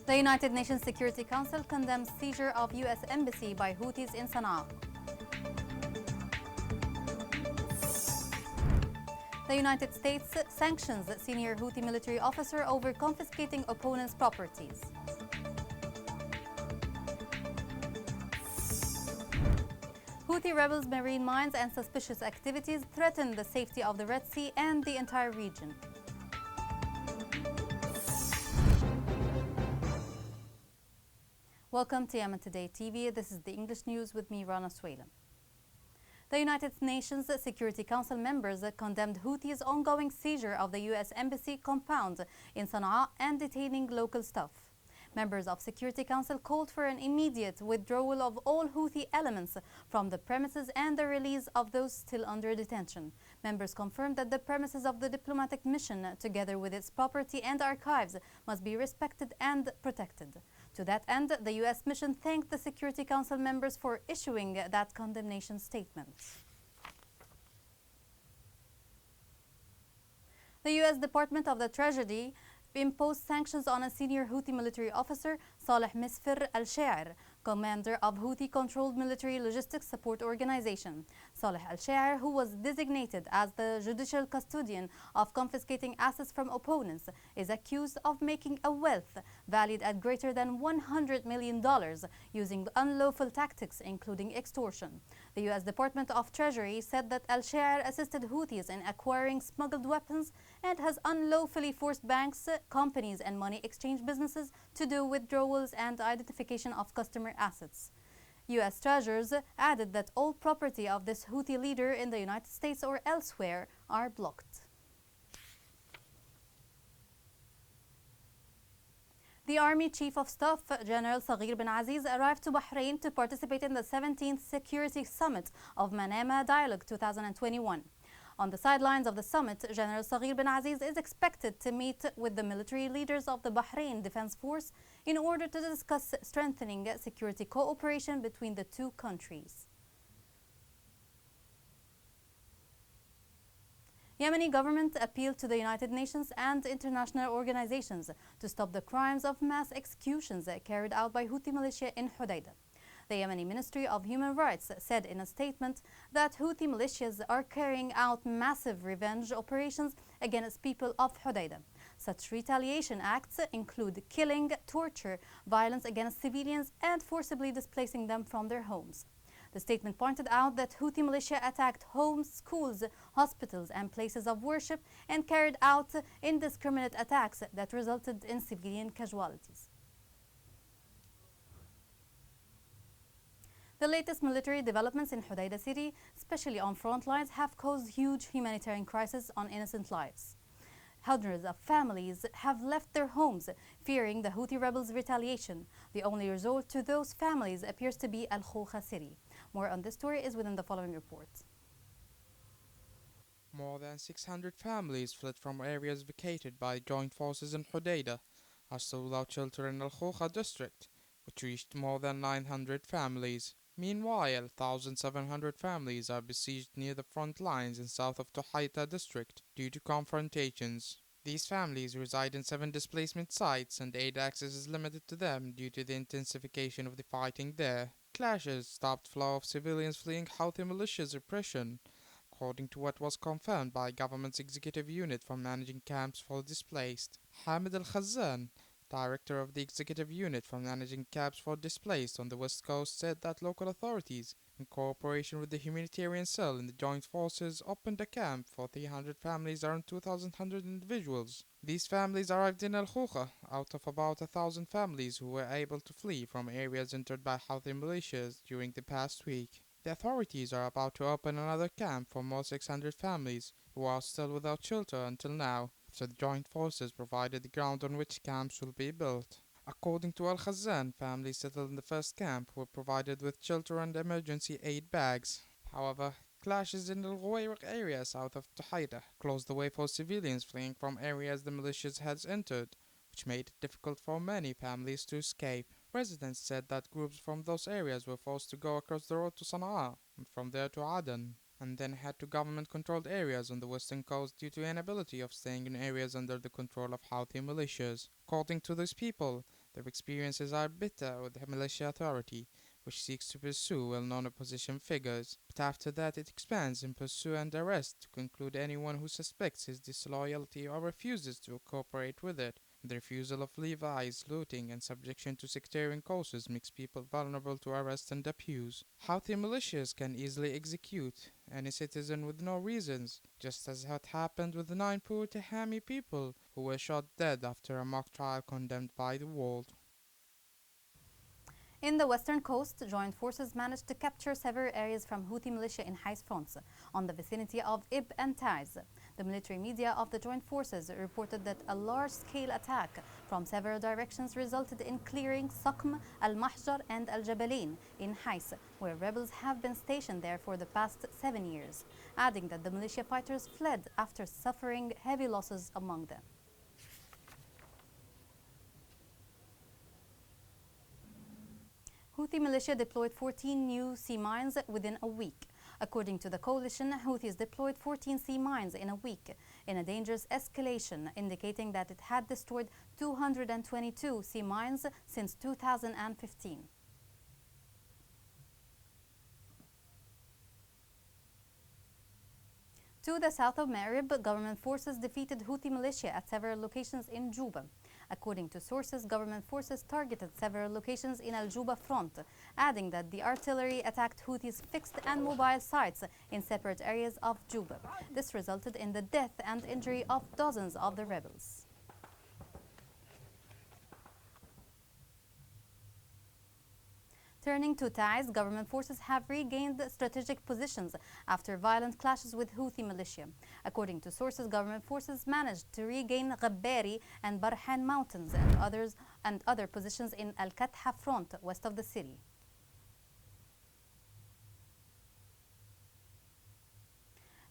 The United Nations Security Council condemns seizure of U.S. embassy by Houthis in Sana'a. The United States sanctions senior Houthi military officer over confiscating opponents' properties. Houthi rebels' marine mines and suspicious activities threaten the safety of the Red Sea and the entire region. Welcome to Yemen Today TV. This is the English news with me, Rana Swaylam. The United Nations Security Council members condemned Houthis' ongoing seizure of the U.S. Embassy compound in Sana'a and detaining local staff. Members of Security Council called for an immediate withdrawal of all Houthi elements from the premises and the release of those still under detention. Members confirmed that the premises of the diplomatic mission, together with its property and archives, must be respected and protected. To that end, the U.S. mission thanked the Security Council members for issuing that condemnation statement. The U.S. Department of the Treasury imposed sanctions on a senior Houthi military officer, Saleh Misfir al-Shair, commander of Houthi-controlled military logistics support organization. Saleh al-Shair, who was designated as the judicial custodian of confiscating assets from opponents, is accused of making a wealth valued at greater than $100 million using unlawful tactics, including extortion. The U.S. Department of Treasury said that al-Shair assisted Houthis in acquiring smuggled weapons and has unlawfully forced banks, companies, and money exchange businesses to do withdrawals and identification of customer assets. U.S. treasurers added that all property of this Houthi leader in the United States or elsewhere are blocked. The Army Chief of Staff, General Saghir bin Aziz, arrived to Bahrain to participate in the 17th Security Summit of Manama Dialogue 2021. On the sidelines of the summit, General Saghir bin Aziz is expected to meet with the military leaders of the Bahrain Defense Force in order to discuss strengthening security cooperation between the two countries. Yemeni government appealed to the United Nations and international organizations to stop the crimes of mass executions carried out by Houthi militia in Hodeidah. The Yemeni Ministry of Human Rights said in a statement that Houthi militias are carrying out massive revenge operations against people of Hodeidah. Such retaliation acts include killing, torture, violence against civilians, and forcibly displacing them from their homes. The statement pointed out that Houthi militia attacked homes, schools, hospitals, and places of worship and carried out indiscriminate attacks that resulted in civilian casualties. The latest military developments in Hodeidah city, especially on front lines, have caused huge humanitarian crisis on innocent lives. Hundreds of families have left their homes, fearing the Houthi rebels' retaliation. The only resort to those families appears to be Al-Khoukha city. More on this story is within the following report. More than 600 families fled from areas vacated by joint forces in Hodeidah are still without shelter in Al-Khoukha district, which reached more than 900 families. Meanwhile, 1,700 families are besieged near the front lines in south of Tuhaita district due to confrontations. These families reside in 7 displacement sites and aid access is limited to them due to the intensification of the fighting there. Clashes stopped flow of civilians fleeing Houthi militia's repression, according to what was confirmed by government's executive unit for managing camps for displaced. Hamid Al-Khazan, director of the executive unit for managing camps for displaced on the west coast, said that local authorities, in cooperation with the humanitarian cell in the joint forces, opened a camp for 300 families around 2,100 individuals. These families arrived in Al-Khoukha out of about 1,000 families who were able to flee from areas entered by Houthi militias during the past week. The authorities are about to open another camp for more 600 families who are still without shelter until now, after the joint forces provided the ground on which camps will be built. According to Al-Khazan, families settled in the first camp were provided with shelter and emergency aid bags. However, clashes in the Al-Ghawaiq area south of Tuhaita closed the way for civilians fleeing from areas the militias had entered, which made it difficult for many families to escape. Residents said that groups from those areas were forced to go across the road to Sana'a and from there to Aden, and then head to government-controlled areas on the western coast due to inability of staying in areas under the control of Houthi militias. According to these people, Their experiences are bitter with the militia authority, which seeks to pursue well-known opposition figures, but after that it expands in pursue and arrest to conclude anyone who suspects his disloyalty or refuses to cooperate with it. The refusal of levies, looting, and subjection to sectarian causes makes people vulnerable to arrest and abuse. Houthi militias can easily execute any citizen with no reasons, just as had happened with the 9 poor Tehami people who were shot dead after a mock trial condemned by the world. In the western coast, joint forces managed to capture several areas from Houthi militia in Hais fronts on the vicinity of Ib and Taiz. The military media of the joint forces reported that a large-scale attack from several directions resulted in clearing Sakm, Al-Mahjar and Al-Jabalain in Hais, where rebels have been stationed there for the past 7 years, adding that the militia fighters fled after suffering heavy losses among them. Houthi militia deployed 14 new sea mines within a week. According to the coalition, Houthis deployed 14 sea mines in a week, in a dangerous escalation, indicating that it had destroyed 222 sea mines since 2015. To the south of Ma'rib, government forces defeated Houthi militia at several locations in Juba. According to sources, government forces targeted several locations in Al-Juba front, adding that the artillery attacked Houthis' fixed and mobile sites in separate areas of Juba. This resulted in the death and injury of dozens of the rebels. Turning to Taiz, government forces have regained strategic positions after violent clashes with Houthi militia. According to sources, government forces managed to regain Ghabbari and Barhan mountains and other positions in Al-Katha front west of the city.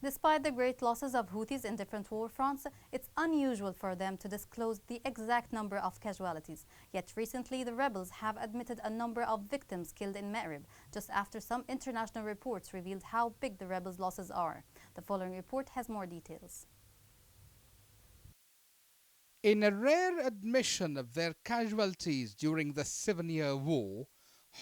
Despite the great losses of Houthis in different war fronts, it's unusual for them to disclose the exact number of casualties. Yet recently, the rebels have admitted a number of victims killed in Ma'rib, just after some international reports revealed how big the rebels' losses are. The following report has more details. In a rare admission of their casualties during the 7-year war,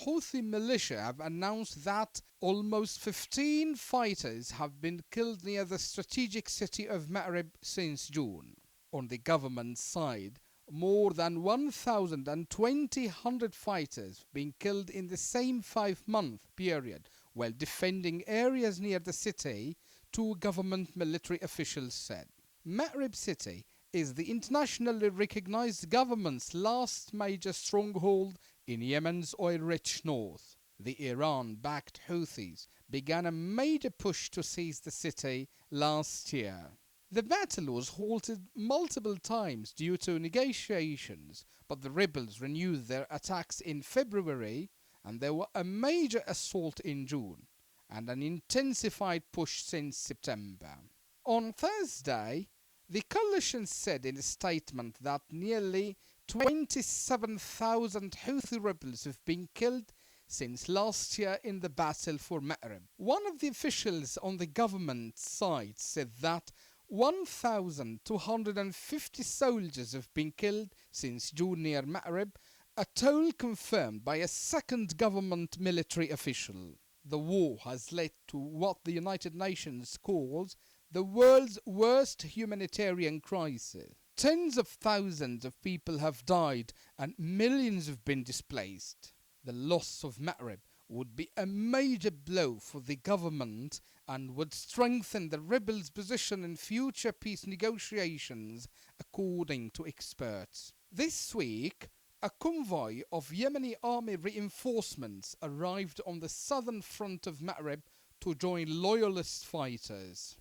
Houthi militia have announced that almost 15 fighters have been killed near the strategic city of Ma'rib since June. On the government side, more than 1,200 fighters have been killed in the same 5-month period while defending areas near the city, 2 government military officials said. Ma'rib city is the internationally recognized government's last major stronghold in Yemen's oil-rich north. The Iran-backed Houthis began a major push to seize the city last year. The battle was halted multiple times due to negotiations, but the rebels renewed their attacks in February, and there was a major assault in June, and an intensified push since September. On Thursday, the coalition said in a statement that nearly 27,000 Houthi rebels have been killed since last year in the battle for Ma'rib. One of the officials on the government side said that 1,250 soldiers have been killed since June near Ma'rib, a toll confirmed by a second government military official. The war has led to what the United Nations calls the world's worst humanitarian crisis. Tens of thousands of people have died and millions have been displaced. The loss of Ma'rib would be a major blow for the government and would strengthen the rebels' position in future peace negotiations, according to experts. This week, a convoy of Yemeni army reinforcements arrived on the southern front of Ma'rib to join loyalist fighters.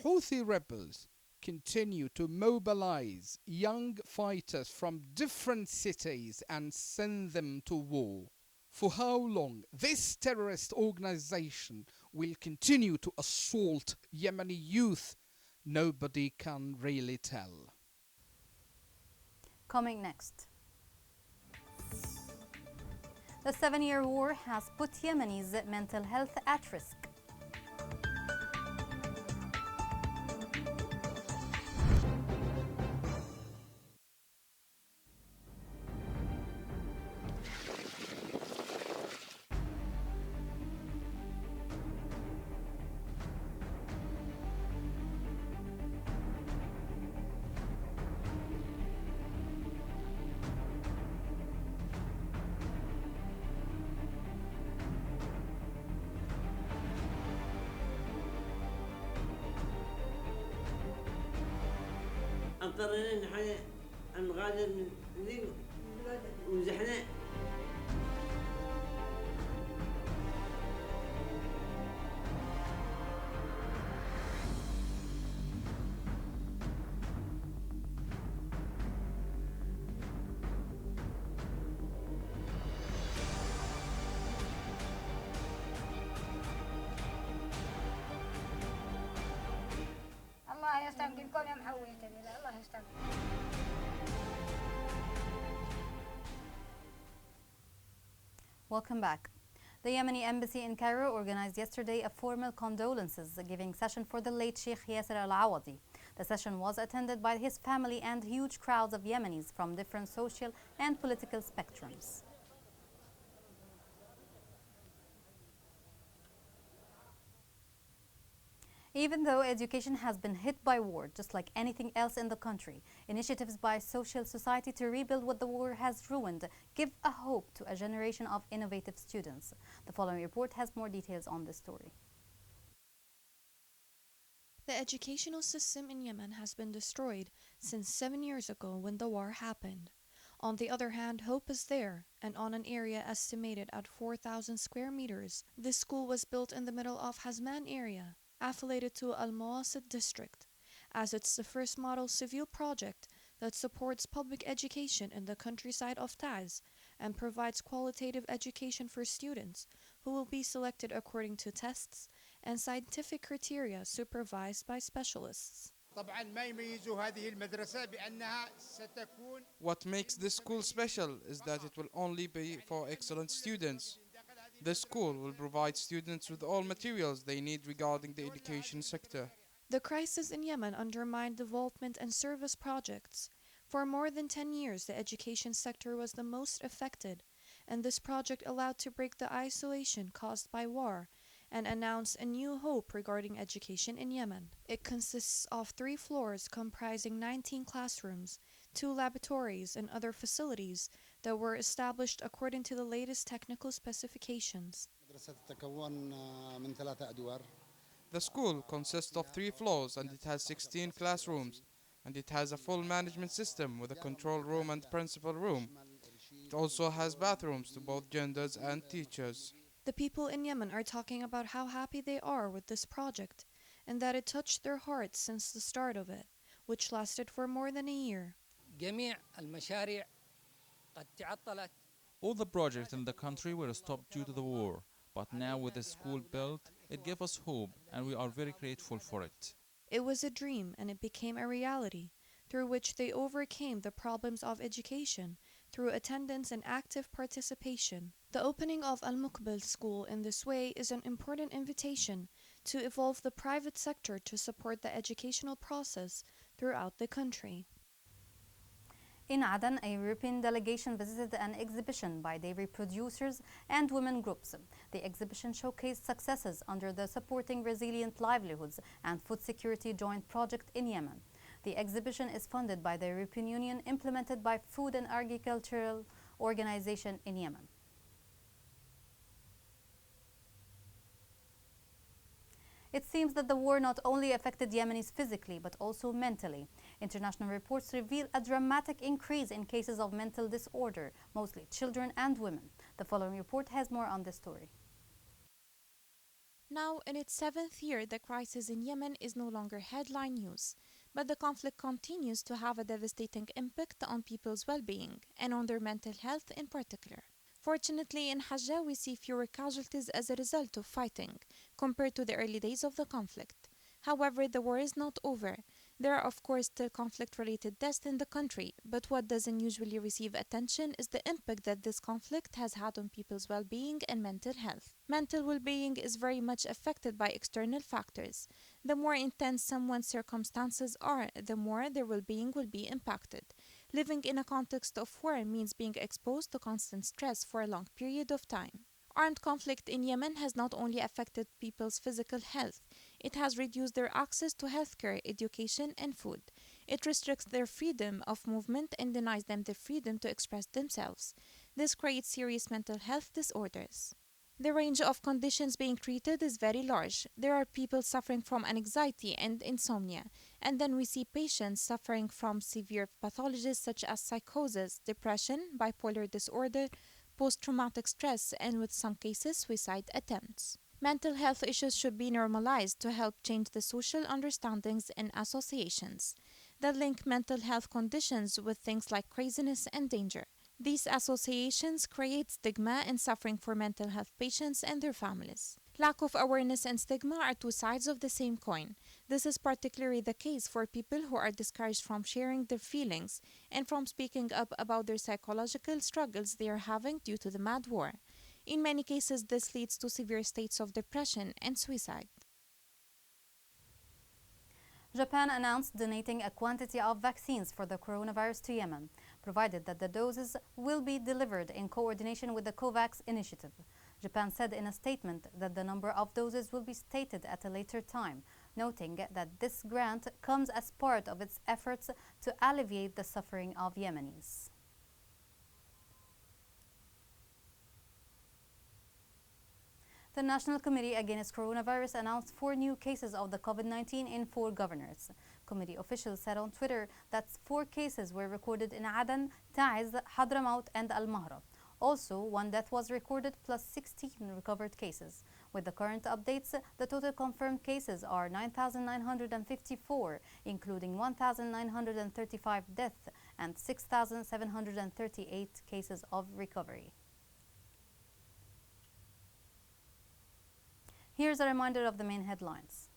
Houthi rebels continue to mobilize young fighters from different cities and send them to war. For how long this terrorist organization will continue to assault Yemeni youth, nobody can really tell. Coming next. The 7-year war has put Yemenis' mental health at risk. اضطرينا نحن نغادر من ذي وزحنا. الله يستبدلكم يا محولتني، لا الله يستبدل. Welcome back. The Yemeni embassy in Cairo organized yesterday a formal condolences giving session for the late Sheikh Yasser al-Awadi. The session was attended by his family and huge crowds of Yemenis from different social and political spectrums. Even though education has been hit by war, just like anything else in the country, initiatives by social society to rebuild what the war has ruined give a hope to a generation of innovative students. The following report has more details on this story. The educational system in Yemen has been destroyed since 7 years ago when the war happened. On the other hand, hope is there, and on an area estimated at 4,000 square meters, this school was built in the middle of Hazman area, affiliated to Al-Mawasit district, as it's the first model civil project that supports public education in the countryside of Taz and provides qualitative education for students who will be selected according to tests and scientific criteria supervised by specialists. What makes this school special is that it will only be for excellent students. This school will provide students with all materials they need regarding the education sector. The crisis in Yemen undermined development and service projects. For more than 10 years, the education sector was the most affected, and this project allowed to break the isolation caused by war and announce a new hope regarding education in Yemen. It consists of 3 floors comprising 19 classrooms, 2 laboratories, and other facilities that were established according to the latest technical specifications. The school consists of 3 floors and it has 16 classrooms, and it has a full management system with a control room and principal room. It also has bathrooms to both genders and teachers. The people in Yemen are talking about how happy they are with this project and that it touched their hearts since the start of it, which lasted for more than a year. All the projects in the country were stopped due to the war, but now with the school built, it gave us hope and we are very grateful for it. It was a dream and it became a reality, through which they overcame the problems of education through attendance and active participation. The opening of Al-Muqbil School in this way is an important invitation to evolve the private sector to support the educational process throughout the country. In Aden, a European delegation visited an exhibition by dairy producers and women groups. The exhibition showcased successes under the Supporting Resilient Livelihoods and Food Security Joint Project in Yemen. The exhibition is funded by the European Union, implemented by Food and Agricultural Organization in Yemen. It seems that the war not only affected Yemenis physically, but also mentally. International reports reveal a dramatic increase in cases of mental disorder, mostly children and women. The following report has more on this story. Now, in its 7th year, the crisis in Yemen is no longer headline news, but the conflict continues to have a devastating impact on people's well-being and on their mental health in particular. Fortunately, in Hajjah, we see fewer casualties as a result of fighting compared to the early days of the conflict. However, the war is not over. There are, of course, still conflict-related deaths in the country, but what doesn't usually receive attention is the impact that this conflict has had on people's well-being and mental health. Mental well-being is very much affected by external factors. The more intense someone's circumstances are, the more their well-being will be impacted. Living in a context of war means being exposed to constant stress for a long period of time. Armed conflict in Yemen has not only affected people's physical health, it has reduced their access to healthcare, education, and food. It restricts their freedom of movement and denies them the freedom to express themselves. This creates serious mental health disorders. The range of conditions being treated is very large. There are people suffering from anxiety and insomnia, and then we see patients suffering from severe pathologies such as psychosis, depression, bipolar disorder, post-traumatic stress, and with some cases, suicide attempts. Mental health issues should be normalized to help change the social understandings and associations that link mental health conditions with things like craziness and danger. These associations create stigma and suffering for mental health patients and their families. Lack of awareness and stigma are two sides of the same coin. This is particularly the case for people who are discouraged from sharing their feelings and from speaking up about their psychological struggles they are having due to the mad war. In many cases, this leads to severe states of depression and suicide. Japan announced donating a quantity of vaccines for the coronavirus to Yemen, provided that the doses will be delivered in coordination with the COVAX initiative. Japan said in a statement that the number of doses will be stated at a later time, noting that this grant comes as part of its efforts to alleviate the suffering of Yemenis. The National Committee Against Coronavirus announced 4 new cases of the COVID-19 in 4 governors. Committee officials said on Twitter that 4 cases were recorded in Aden, Taiz, Hadramaut, and Al Mahra. Also, 1 death was recorded plus 16 recovered cases. With the current updates, the total confirmed cases are 9,954, including 1,935 deaths and 6,738 cases of recovery. Here's a reminder of the main headlines.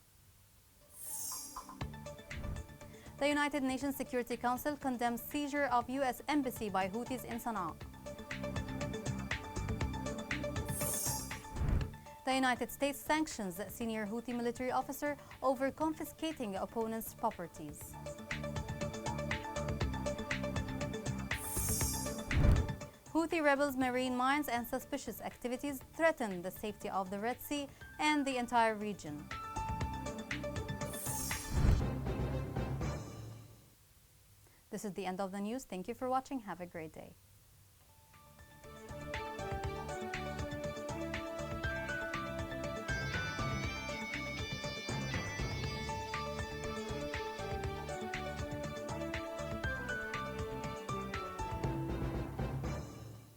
The United Nations Security Council condemns seizure of U.S. embassy by Houthis in Sana'a. The United States sanctions senior Houthi military officer over confiscating opponents' properties. Houthi rebels' marine mines and suspicious activities threaten the safety of the Red Sea and the entire region. This is the end of the news. Thank you for watching. Have a great day.